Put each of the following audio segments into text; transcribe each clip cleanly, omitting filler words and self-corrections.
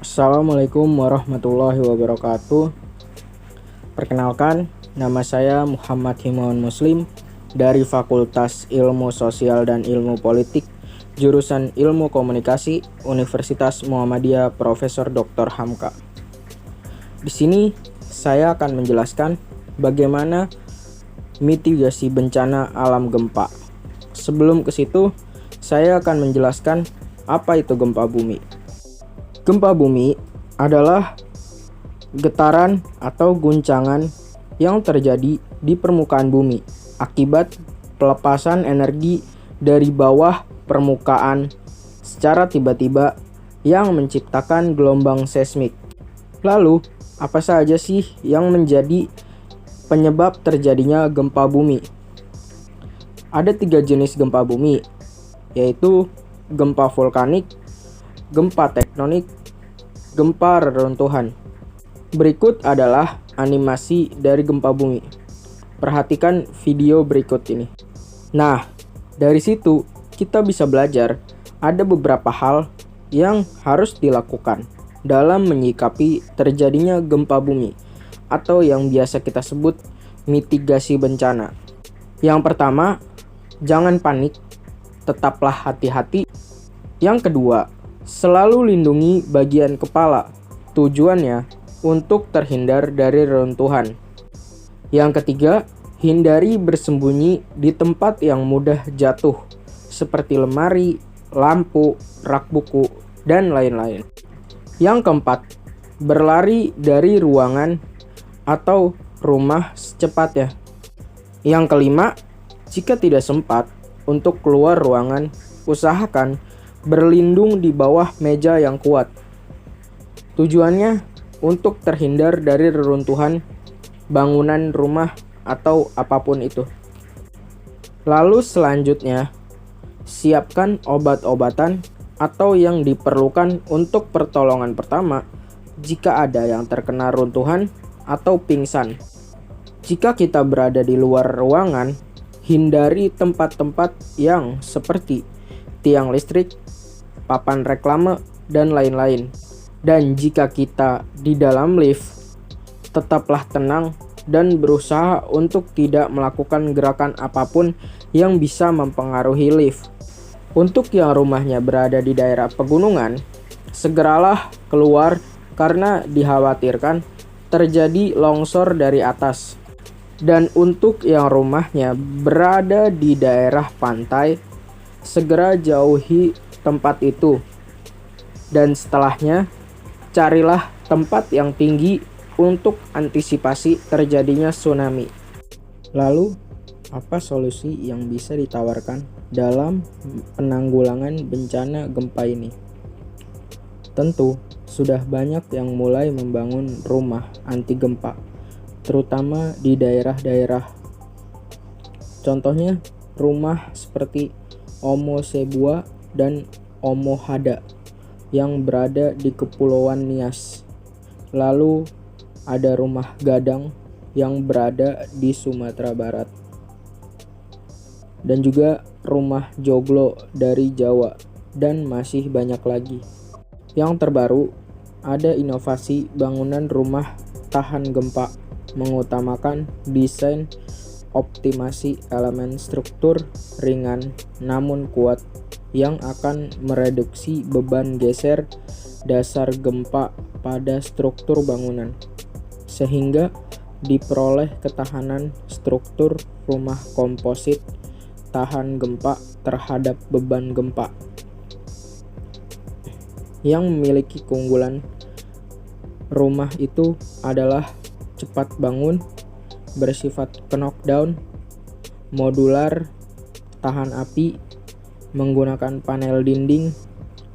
Assalamualaikum warahmatullahi wabarakatuh. Perkenalkan, nama saya Muhammad Himawan Muslim dari Fakultas Ilmu Sosial dan Ilmu Politik, jurusan Ilmu Komunikasi, Universitas Muhammadiyah Profesor Dr. Hamka. Di sini saya akan menjelaskan bagaimana mitigasi bencana alam gempa. Sebelum ke situ, saya akan menjelaskan apa itu gempa bumi. Gempa bumi adalah getaran atau guncangan yang terjadi di permukaan bumi akibat pelepasan energi dari bawah permukaan secara tiba-tiba yang menciptakan gelombang seismik. Lalu, apa saja sih yang menjadi penyebab terjadinya gempa bumi? Ada 3 jenis gempa bumi, yaitu gempa vulkanik, gempa tektonik, gempa reruntuhan. Berikut adalah animasi dari gempa bumi. Perhatikan video berikut ini. Nah, dari situ kita bisa belajar ada beberapa hal yang harus dilakukan dalam menyikapi terjadinya gempa bumi atau yang biasa kita sebut mitigasi bencana. Yang pertama, jangan panik, tetaplah hati-hati. Yang kedua, selalu lindungi bagian kepala, tujuannya untuk terhindar dari reruntuhan. Yang ketiga, hindari bersembunyi di tempat yang mudah jatuh, seperti lemari, lampu, rak buku, dan lain-lain. Yang keempat, berlari dari ruangan atau rumah secepatnya. Yang kelima, jika tidak sempat untuk keluar ruangan, usahakan berlindung di bawah meja yang kuat. Tujuannya untuk terhindar dari reruntuhan bangunan rumah atau apapun itu. Lalu selanjutnya, siapkan obat-obatan atau yang diperlukan untuk pertolongan pertama jika ada yang terkena runtuhan atau pingsan. Jika kita berada di luar ruangan, hindari tempat-tempat yang seperti tiang listrik, papan reklame, dan lain-lain. Dan jika kita di dalam lift, tetaplah tenang dan berusaha untuk tidak melakukan gerakan apapun yang bisa mempengaruhi lift. Untuk yang rumahnya berada di daerah pegunungan, segeralah keluar karena dikhawatirkan terjadi longsor dari atas. Dan untuk yang rumahnya berada di daerah pantai, segera jauhi tempat itu. Dan setelahnya, carilah tempat yang tinggi untuk antisipasi terjadinya tsunami. Lalu, apa solusi yang bisa ditawarkan dalam penanggulangan bencana gempa ini? Tentu, sudah banyak yang mulai membangun rumah anti gempa, terutama di daerah-daerah. Contohnya, rumah seperti Omosebuah dan Omohada yang berada di Kepulauan Nias. Lalu ada rumah Gadang yang berada di Sumatera Barat. Dan juga rumah Joglo dari Jawa, dan masih banyak lagi. Yang terbaru, ada inovasi bangunan rumah tahan gempa mengutamakan desain optimasi elemen struktur ringan namun kuat yang akan mereduksi beban geser dasar gempa pada struktur bangunan, sehingga diperoleh ketahanan struktur rumah komposit tahan gempa terhadap beban gempa. Yang memiliki keunggulan rumah itu adalah cepat bangun, bersifat knockdown, modular, tahan api, menggunakan panel dinding,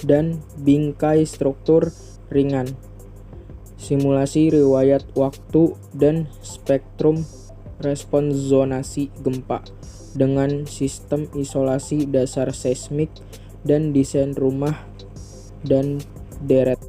dan bingkai struktur ringan. Simulasi riwayat waktu dan spektrum respons zonasi gempa dengan sistem isolasi dasar seismik dan desain rumah dan deret.